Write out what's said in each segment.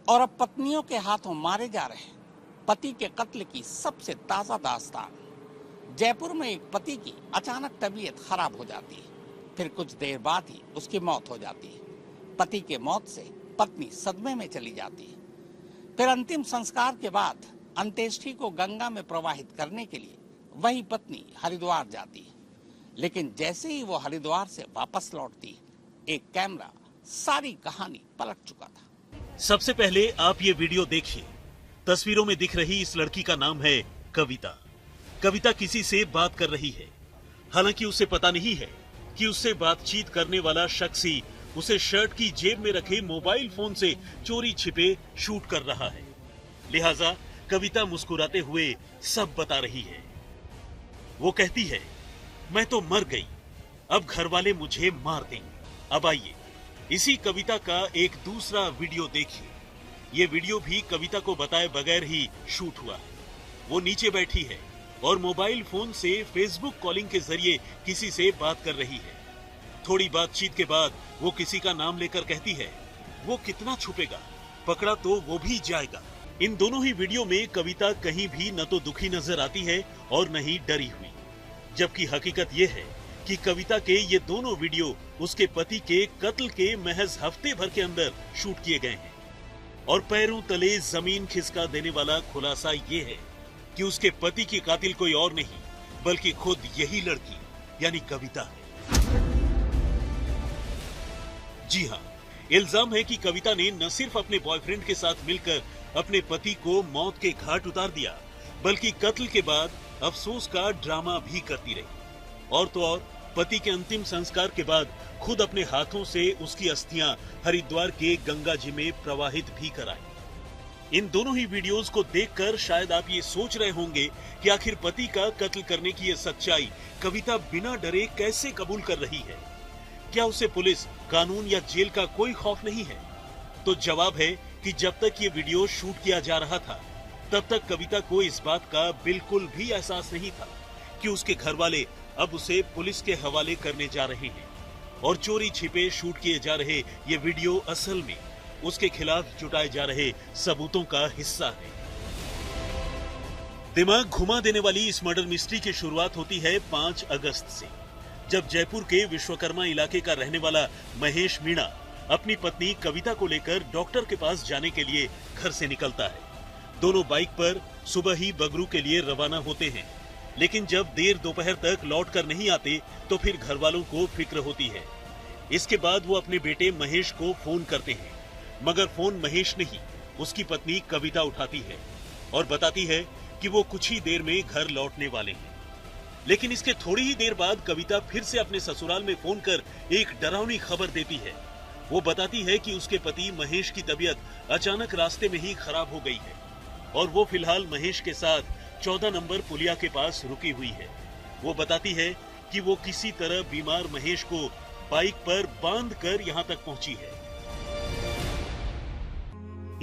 और अब पत्नियों के हाथों मारे जा रहे पति के कत्ल की सबसे ताजा दास्तान। जयपुर में एक पति की अचानक तबीयत खराब हो जाती है, फिर कुछ देर बाद ही उसकी मौत हो जाती है। पति के मौत से पत्नी सदमे में चली जाती है। फिर अंतिम संस्कार के बाद अंत्येष्टि को गंगा में प्रवाहित करने के लिए वही पत्नी हरिद्वार जाती है, लेकिन जैसे ही वो हरिद्वार से वापस लौटती, एक कैमरा सारी कहानी पलट चुका था। सबसे पहले आप ये वीडियो देखिए। तस्वीरों में दिख रही इस लड़की का नाम है कविता। कविता किसी से बात कर रही है, हालांकि उसे पता नहीं है कि उससे बातचीत करने वाला शख्स ही उसे शर्ट की जेब में रखे मोबाइल फोन से चोरी छिपे शूट कर रहा है। लिहाजा कविता मुस्कुराते हुए सब बता रही है। वो कहती है, मैं तो मर गई, अब घर वाले मुझे मार देंगे। अब आइए इसी कविता का एक दूसरा वीडियो देखिए। ये वीडियो भी कविता को बताए बगैर ही शूट हुआ है। वो नीचे बैठी है और मोबाइल फोन से फेसबुक कॉलिंग के जरिए किसी से बात कर रही है। थोड़ी बातचीत के बाद वो किसी का नाम लेकर कहती है, वो कितना छुपेगा, पकड़ा तो वो भी जाएगा। इन दोनों ही वीडियो में कविता कहीं भी न तो दुखी नजर आती है और न ही डरी हुई, जबकि हकीकत ये है कि कविता के ये दोनों वीडियो उसके पति के कत्ल के महज हफ्ते भर के अंदर शूट किए गए हैं। और पैरों तले जमीन खिसका देने वाला खुलासा ये है कि उसके पति की कातिल कोई और नहीं बल्कि खुद यही लड़की यानी कविता है। जी हाँ, इल्जाम है कि कविता ने न सिर्फ अपने बॉयफ्रेंड के साथ मिलकर अपने पति को मौत के घाट उतार दिया, बल्कि कत्ल के बाद अफसोस का ड्रामा भी करती रही। और तो और पति के अंतिम संस्कार के बाद खुद अपने हाथों से उसकी अस्थियां हरिद्वार के गंगा जी में प्रवाहित भी कराई। इन दोनों ही वीडियोस को देखकर शायद आप ये सोच रहे होंगे कि आखिर पति का कत्ल करने की ये सच्चाई कविता बिना डरे कैसे कबूल कर रही है? क्या उसे पुलिस, कानून या जेल का कोई खौफ नहीं है? तो जवाब है कि जब तक ये वीडियो शूट किया जा रहा था, तब तक कविता को इस बात का बिल्कुल भी एहसास नहीं था कि उसके घर वाले अब उसे पुलिस के हवाले करने जा रहे हैं और चोरी छिपे शूट किए जा रहे ये वीडियो असल में उसके खिलाफ जुटाए जा रहे सबूतों का हिस्सा है। दिमाग घुमा देने वाली इस मर्डर मिस्ट्री की शुरुआत होती है 5 अगस्त से, जब जयपुर के विश्वकर्मा इलाके का रहने वाला महेश मीणा अपनी पत्नी कविता को लेकर डॉक्टर के पास जाने के लिए घर से निकलता है। दोनों बाइक पर सुबह ही बगरू के लिए रवाना होते हैं, लेकिन जब देर दोपहर तक लौट कर नहीं आते तो फिर घर वालों को फिक्र होती है। इसके बाद वो अपने बेटे महेश को फोन करते हैं, मगर फोन महेश नहीं, उसकी पत्नी कविता उठाती है और बताती है कि वो कुछ ही देर में घर लौटने वाले हैं। लेकिन इसके थोड़ी ही देर बाद कविता फिर से अपने ससुराल में फोन कर एक डरावनी खबर देती है। वो बताती है कि उसके पति महेश की तबीयत अचानक रास्ते में ही खराब हो गई है और वो फिलहाल महेश के साथ 14 नंबर पुलिया के पास रुकी हुई है। वो बताती है कि वो किसी तरह बीमार महेश को बाइक पर बांध कर यहाँ तक पहुंची है।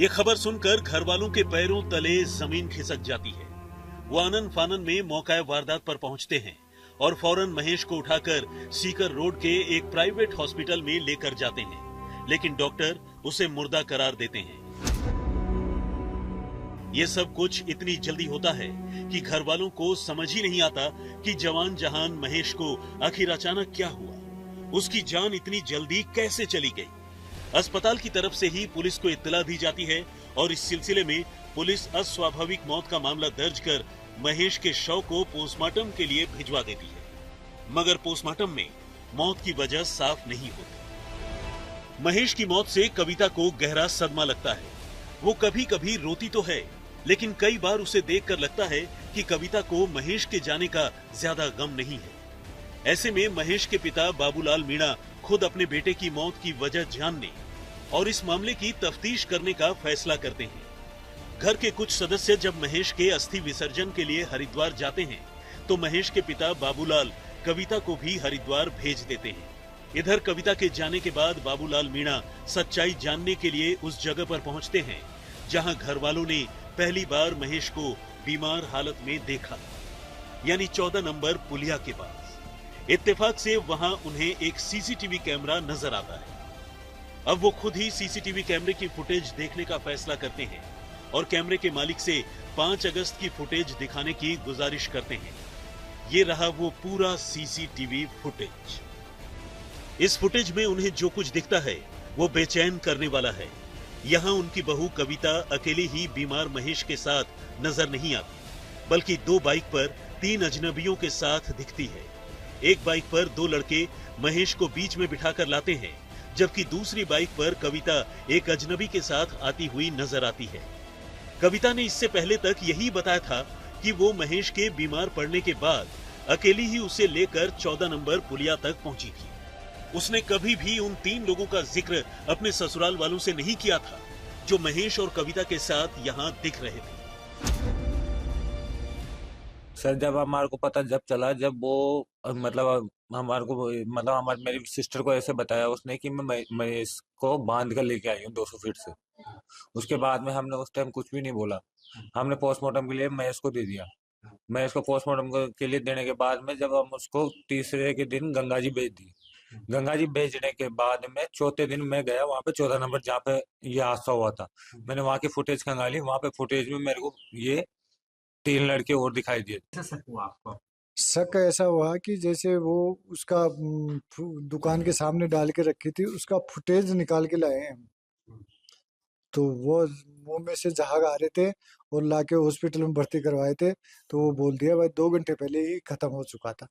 ये खबर सुनकर घर वालों के पैरों तले जमीन खिसक जाती है। वो आनन फानन में मौका वारदात पर पहुंचते हैं और फौरन महेश को उठाकर सीकर रोड के एक प्राइवेट हॉस्पिटल में लेकर जाते हैं, लेकिन डॉक्टर उसे मुर्दा करार देते हैं। ये सब कुछ इतनी जल्दी होता है कि घर वालों को समझ ही नहीं आता कि जवान जहान महेश को आखिर अचानक क्या हुआ, उसकी जान इतनी जल्दी कैसे चली गई। अस्पताल की तरफ से ही पुलिस को इत्तला दी जाती है और इस सिलसिले में पुलिस अस्वाभाविक मौत का मामला दर्ज कर महेश के शव को पोस्टमार्टम के लिए भिजवा देती है, मगर पोस्टमार्टम में मौत की वजह साफ नहीं होती। महेश की मौत से कविता को गहरा सदमा लगता है। वो कभी कभी रोती तो है, लेकिन कई बार उसे देखकर लगता है कि कविता को महेश के जाने का ज्यादा गम नहीं है। ऐसे में महेश के पिता बाबूलाल मीणा खुद अपने बेटे की मौत की वजह जानने और इस मामले की तफ्तीश करने का फैसला करते हैं। घर के कुछ सदस्य जब महेश के अस्थि विसर्जन के लिए हरिद्वार जाते हैं, तो महेश के पिता बाबूलाल कविता को भी हरिद्वार भेज देते हैं। इधर कविता के जाने के बाद बाबूलाल मीणा सच्चाई जानने के लिए उस जगह पर पहुंचते हैं जहां घर वालों ने पहली बार महेश को बीमार हालत में देखा, यानी 14 नंबर पुलिया के पास। इत्तेफाक से वहां उन्हें एक सीसीटीवी कैमरा नजर आता है। अब वो खुद ही सीसीटीवी कैमरे की फुटेज देखने का फैसला करते हैं और कैमरे के मालिक से 5 अगस्त की फुटेज दिखाने की गुजारिश करते हैं। ये रहा वो पूरा सीसीटीवी फुटेज। इस फुटेज में उन्हें जो कुछ दिखता है वो बेचैन करने वाला है। यहाँ उनकी बहू कविता अकेली ही बीमार महेश के साथ नजर नहीं आती, बल्कि 2 बाइक पर 3 अजनबियों के साथ दिखती है। एक बाइक पर 2 लड़के महेश को बीच में बिठाकर लाते हैं, जबकि दूसरी बाइक पर कविता एक अजनबी के साथ आती हुई नजर आती है। कविता ने इससे पहले तक यही बताया था कि वो महेश के बीमार पड़ने के बाद अकेली ही उसे लेकर 14 नंबर पुलिया तक पहुंची थी। उसने कभी भी उन 3 लोगों का जिक्र अपने ससुराल वालों से नहीं किया था, जो महेश और कविता के साथ यहाँ दिख रहे थे। सर जब हमारे को पता जब चला, जब वो मतलब हमारे को मतलब हमारी मेरी सिस्टर को ऐसे बताया उसने कि मैं इसको बांध कर लेके आई हूँ 200 फीट से। उसके बाद में हमने उस टाइम कुछ भी नहीं बोला। हमने पोस्टमार्टम के लिए मैं इसको दे दिया। मैं इसको पोस्टमार्टम के लिए देने के बाद में जब हम उसको तीसरे के दिन गंगा जी भेज दी। गंगा जी भेजने के बाद में चौथे दिन मैं गया वहाँ पे 14 नंबर जहाँ पे ये हादसा हुआ था। मैंने वहाँ की फुटेज खंगाली। वहाँ पे फुटेज में मेरे को ये 3 लड़के और दिखाई दिए। कैसा शक हुआ आपको? शक ऐसा हुआ कि जैसे वो उसका दुकान के सामने डाल के रखी थी, उसका फुटेज निकाल के लाए हैं। तो वो मुंह में से जहाग आ रहे थे और लाके हॉस्पिटल में भर्ती करवाए थे। तो वो बोल दिया भाई 2 घंटे पहले ही खत्म हो चुका था।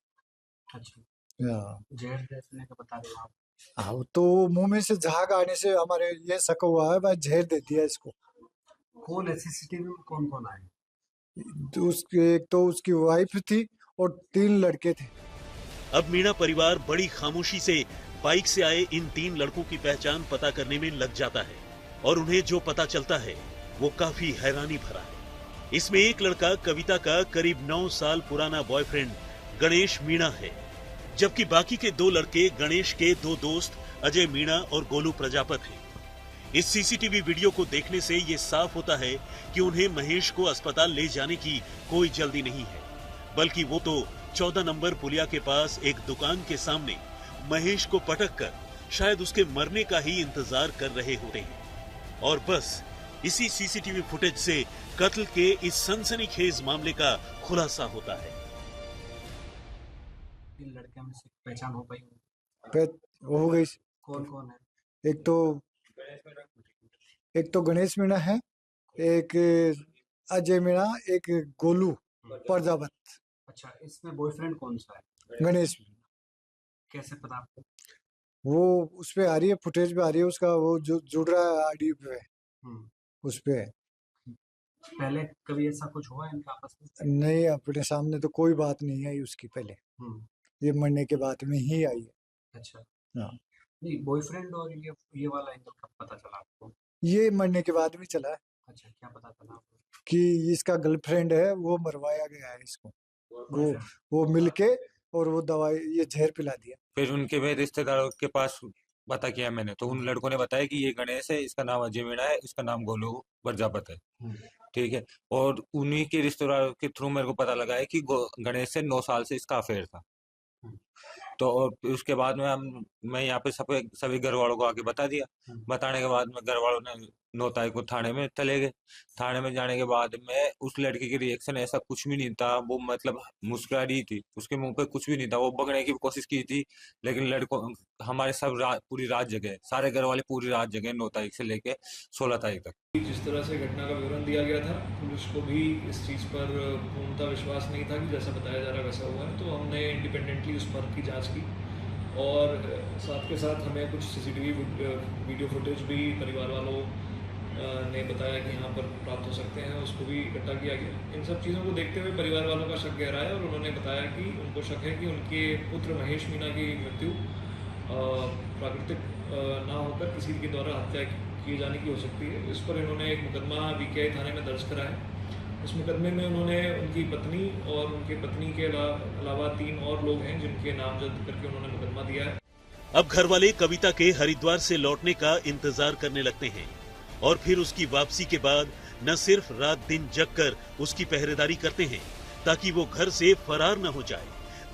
अच्छा, हाँ जहर देने का बता रहे हो आप? हाँ, तो मुंह में से जहाग आने से हमारे ये शक हुआ है भाई जहर दे दिया इसको। कौन है सीसीटीवी में, कौन कौन आए? तो एक तो उसकी वाइफ थी और 3 लड़के थे। अब मीणा परिवार बड़ी खामोशी से बाइक से आए इन 3 लड़कों की पहचान पता करने में लग जाता है और उन्हें जो पता चलता है वो काफी हैरानी भरा है। इसमें एक लड़का कविता का करीब 9 साल पुराना बॉयफ्रेंड गणेश मीणा है, जबकि बाकी के 2 लड़के गणेश के 2 दोस्त अजय मीणा और गोलू प्रजापत हैं। इस सीसीटीवी वीडियो को देखने से ये साफ होता है कि उन्हें महेश को अस्पताल ले जाने की कोई जल्दी नहीं है, बल्कि वो तो 14 नंबर पुलिया के पास एक दुकान के सामने महेश को पटक कर शायद उसके मरने का ही इंतजार कर रहे होते हैं। और बस इसी सीसीटीवी फुटेज से कत्ल के इस सनसनीखेज मामले का खुलासा होता है। इन लड़कियों में से पहचान हो पाई? हो गई। कौन कौन है? एक तो गणेश मीणा है, एक अजय मीणा, एक गोलू प्रजापत। अच्छा, इसमें बॉयफ्रेंड कौन सा है? गणेश मीणा। कैसे पता आपको? वो उस पे आ रही है, फुटेज पे आ रही है उसका, वो जो जुड़ रहा है आईडी पे, उस पे है। पहले कभी ऐसा कुछ हुआ है इनका आपस में? नहीं, अपने सामने तो कोई बात नहीं आई उसकी पहले। ये मरने के बाद में ही आई है। अच्छा, हाँ, नहीं बॉयफ्रेंड और ये वाला एंगल कब पता चला आपको? ये मरने के बाद में चला है। अच्छा, क्या पता चला आपको? कि इसका गर्लफ्रेंड है, वो मरवाया गया है इसको। वो मिलके और वो दवाई ये जहर पिला दिया। फिर उनके भी रिश्तेदारों के पास पता किया मैंने, तो उन लड़कों ने बताया कि ये गणेश है, इसका नाम अजय मीणा है, इसका नाम गोलू प्रजापत है। ठीक है। और उन्हीं के रिश्तेदारों के थ्रू मेरे को पता लगा है कि गणेश से 9 साल से इसका अफेयर था। तो और उसके बाद में मैं यहाँ पे सभी घर वालों को आके बता दिया। बताने के बाद में घर वालों ने 9 तारीख को थाने में चले गए। थाने में जाने के बाद में उस लड़की की रिएक्शन ऐसा कुछ भी नहीं था। वो मतलब मुस्कुरा रही थी, उसके मुंह पे कुछ भी नहीं था। वो भगने की कोशिश की थी, लेकिन लड़कों हमारे सब पूरी रात जगे, सारे घर वाले पूरी रात जगे 9 तारीख से लेके 16 तारीख तक। जिस तरह से घटना का विवरण दिया गया था, पुलिस को भी इस चीज़ पर पूर्णतः विश्वास नहीं था कि जैसा बताया जा रहा है वैसा हुआ है। तो हमने इंडिपेंडेंटली उस पर की जांच की और साथ के साथ हमें कुछ सीसीटीवी वीडियो फुटेज भी परिवार वालों ने बताया कि यहाँ पर प्राप्त हो सकते हैं, उसको भी इकट्ठा किया गया। इन सब चीज़ों को देखते हुए परिवार वालों का शक गहरा है और उन्होंने बताया कि उनको शक है कि उनके पुत्र महेश मीणा की मृत्यु प्राकृतिक ना होकर किसी के द्वारा हत्या किए जाने की हो सकती है। इस पर इन्होंने एक मुकदमा वीकेआई थाने में दर्ज करा है। इस मुकदमे में उन्होंने उनकी पत्नी और उनके पत्नी के अलावा 3 और लोग हैं जिनके नाम जब्त करके उन्होंने मुकदमा दिया है। अब घर वाले कविता के हरिद्वार से लौटने का इंतजार करने लगते हैं और फिर उसकी वापसी के बाद न सिर्फ रात दिन जगकर उसकी पहरेदारी करते हैं ताकि वो घर से फरार न हो जाए,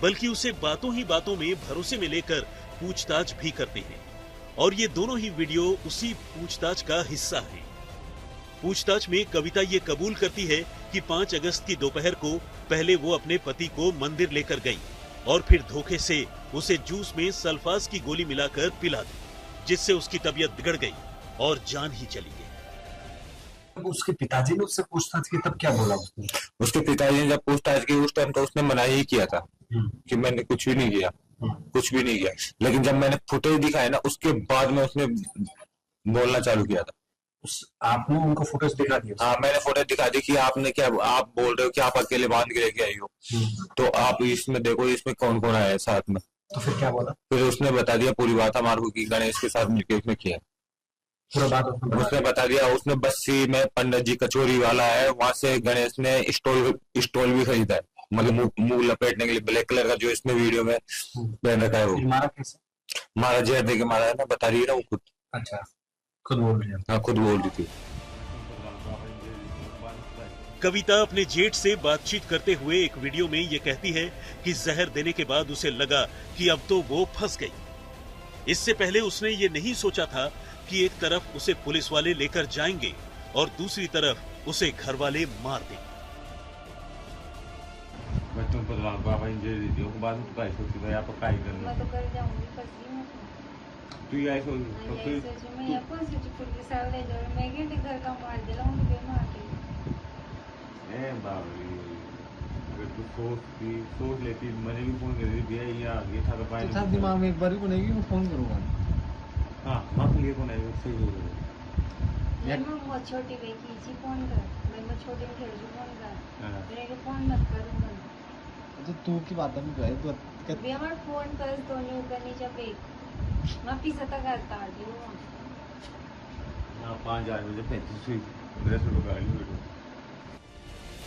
बल्कि उसे बातों ही बातों में भरोसे में लेकर पूछताछ भी करते हैं। और ये दोनों ही वीडियो उसी पूछताछ का हिस्सा है। पूछताछ में कविता ये कबूल करती है कि 5 अगस्त की दोपहर को पहले वो अपने पति को मंदिर लेकर गई और फिर धोखे से उसे जूस में सल्फास की गोली मिलाकर पिला दी, जिससे उसकी तबीयत बिगड़ गई और जान ही चली गई। उसके पिताजी ने उससे पूछताछ की, तब क्या बोला उसने? उसके पिताजी ने जब पूछताछ की उस टाइम तो उसने मना ही किया था कि मैंने कुछ भी नहीं किया, कुछ भी नहीं किया। लेकिन जब मैंने फुटेज दिखाया ना, उसके बाद में उसने बोलना चालू किया था। आपने उनको फोटोज दिखा दिया? हाँ, मैंने फोटो दिखा दी कि आपने क्या, आप बोल रहे हो कि आप अकेले बांध के लेके आई हो, तो आप इसमें देखो इसमें कौन कौन आया है साथ में। तो फिर क्या बोला? फिर उसने बता दिया पूरी बात हमारे को कि गणेश के साथ मिलकर उसने किया। पूरा बात उसने बता दिया। उसने बस्सी में पंडित जी कचोरी वाला है, वहां से गणेश ने स्टॉल भी खरीदा है, मतलब मुंह लपेटने के लिए, ब्लैक कलर का जो इसमें वीडियो में पहन रखा है। वो मारा कैसे? मारा जहर दे के मारा है ना, बता रही है ना वो खुद। अच्छा, खुद बोल रही है? हाँ, खुद बोल रही थी। कविता अपने जेठ से बातचीत करते हुए एक वीडियो में ये कहती है कि जहर देने के बाद उसे लगा कि अब तो वो फंस गई। इससे पहले उसने ये नहीं सोचा था कि एक तरफ उसे पुलिस वाले लेकर जाएंगे और दूसरी तरफ उसे घर वाले मार देंगे। बच्चों पर बाबा इंजरी दी थी, बाद में तो काय सोची था, आप काय करना? मैं तो कर जाऊंगी फंसी हूं। तू ये ऐसे तो फिर मैं ये कौन सी पुलिस वाले ले जाओ, मैं के घर का मार दिला हूं, बे मार दे। ए बाबरी, अगर तू सोच लेती, मैंने भी फोन कर दिया या ये था तो पाए तो दिमाग में एक बार ही बनेगी, मैं फोन करूंगा। हां, माफ लिए को नहीं सही हो गया। मैं वो छोटी बेटी जी फोन कर, मैं छोटे में खेल जो फोन कर, हां, मेरे को फोन मत करूंगा। तो तू की बात में है तो बे हमार फोन कर तो न्यू करनी चाहिए, मैं पीछे तक करता दियो ना 5000 मुझे 35 मेरे से गाड़ी।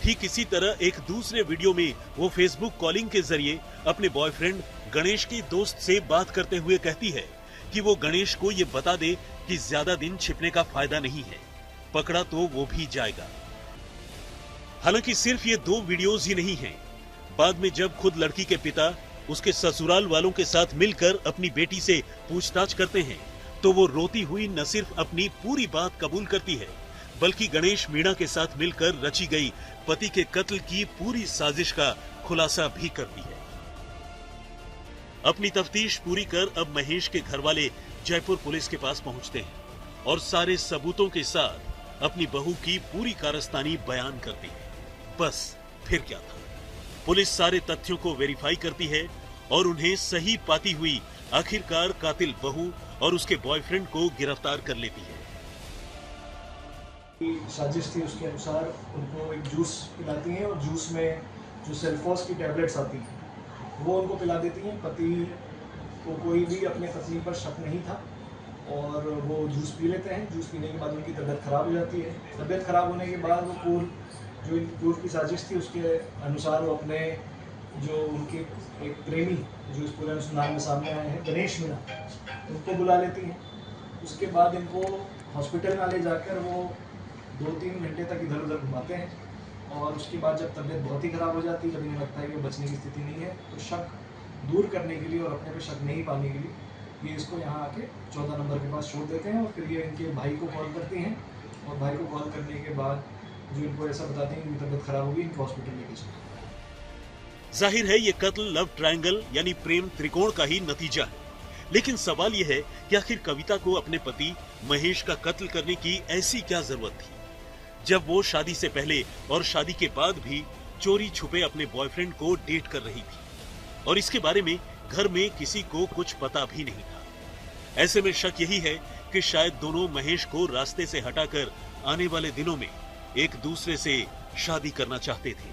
ठीक इसी तरह एक दूसरे वीडियो में वो फेसबुक कॉलिंग के जरिए अपने बॉयफ्रेंड गणेश की दोस्त से बात करते हुए कहती है कि वो गणेश को ये बता दे कि ज्यादा दिन छिपने का फायदा नहीं है, पकड़ा तो वो भी जाएगा। हालांकि सिर्फ ये 2 वीडियोस ही नहीं हैं। बाद में जब खुद लड़की के पिता उसके ससुराल वालों के साथ मिलकर अपनी बेटी से पूछताछ करते हैं, तो वो रोती हुई न सिर्फ अपनी पूरी बात कबूल करती है, बल्कि गणेश मीणा के साथ मिलकर रची गई पति के कत्ल की पूरी साजिश का खुलासा भी करती है। अपनी तफ्तीश पूरी कर अब महेश के घरवाले जयपुर पुलिस के पास पहुंचते हैं और सारे सबूतों के साथ अपनी बहू की पूरी कारस्तानी बयान करती है। बस फिर क्या था, पुलिस सारे तथ्यों को वेरीफाई करती है और उन्हें सही पाती हुई आखिरकार कातिल बहू और उसके बॉयफ्रेंड को गिरफ्तार कर लेती है। साजिश थी उसके अनुसार उनको एक जूस पिलाती हैं और जूस में जो सेल्फोस की टैबलेट्स आती हैं वो उनको पिला देती हैं। पति को कोई भी अपने पत्नी पर शक नहीं था और वो जूस पी लेते हैं। जूस पीने के बाद उनकी तबीयत खराब हो जाती है। तबीयत खराब होने के बाद वो पूर्व की साजिश थी उसके अनुसार वो अपने जो उनके एक प्रेमी जो इस पूरे अनुसंधान में सामने आए हैं, गणेश मीणा, उनको बुला लेती हैं। उसके बाद इनको हॉस्पिटल में ले जाकर वो 2-3 घंटे तक इधर उधर घुमाते हैं और उसके बाद जब तबीयत बहुत ही ख़राब हो जाती है, जब इन्हें लगता है कि वो बचने की स्थिति नहीं है, तो शक दूर करने के लिए और अपने पे शक नहीं पाने के लिए ये इसको यहाँ आके 14 नंबर के पास छोड़ देते हैं और फिर ये इनके भाई को कॉल करती हैं और भाई को कॉल करने के बाद जो इनको ऐसा बताते हैं कि तबीयत खराब होगी, इनको हॉस्पिटल लेके चलते हैं। जाहिर है ये कत्ल लव ट्रायंगल यानी प्रेम त्रिकोण का ही नतीजा है, लेकिन सवाल यह है कि आखिर कविता को अपने पति महेश का कत्ल करने की ऐसी क्या जरूरत थी, जब वो शादी से पहले और शादी के बाद भी चोरी छुपे अपने बॉयफ्रेंड को डेट कर रही थी और इसके बारे में घर में किसी को कुछ पता भी नहीं था। ऐसे में शक यही है कि शायद दोनों महेश को रास्ते से हटाकर आने वाले दिनों में एक दूसरे से शादी करना चाहते थे।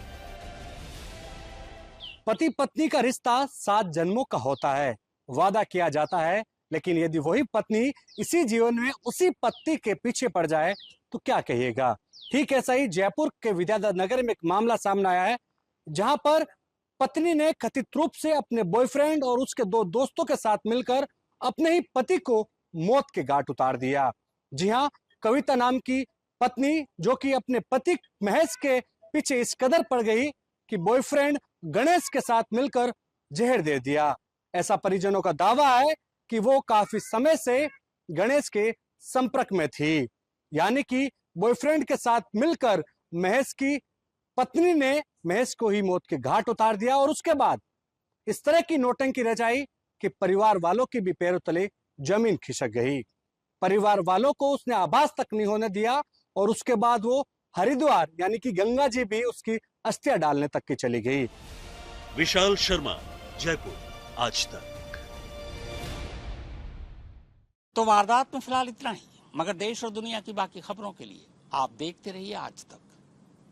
पति पत्नी का रिश्ता 7 जन्मों का होता है, वादा किया जाता है, लेकिन यदि वही पत्नी इसी जीवन में उसी पति के पीछे पड़ जाए तो क्या कहिएगा। ठीक ऐसा ही जयपुर के विद्याधर में एक मामला सामने आया है, जहां पर पत्नी ने कथित रूप से अपने बॉयफ्रेंड और उसके 2 दोस्तों के साथ मिलकर अपने ही पति को मौत के घाट उतार दिया। जी हाँ, कविता नाम की पत्नी जो कि अपने पति महेश के पीछे इस कदर पड़ गई कि बॉयफ्रेंड गणेश के साथ मिलकर जहर दे दिया। ऐसा परिजनों का दावा है कि वो काफी समय से गणेश के संपर्क में थी। यानी कि बॉयफ्रेंड के साथ मिलकर महेश की पत्नी ने महेश को ही मौत के घाट उतार दिया और उसके बाद इस तरह की नौटंकी रचाई कि परिवार वालों के भी पैरों तले जमीन खिसक गई। परिवार वालों को उसने आभास तक नहीं होने दिया और उसके बाद वो हरिद्वार यानी कि गंगा जी भी उसकी अस्थियां डालने तक की चली गई। विशाल शर्मा, जयपुर, आज तक। तो वारदात में फिलहाल इतना ही, मगर देश और दुनिया की बाकी खबरों के लिए आप देखते रहिए आज तक।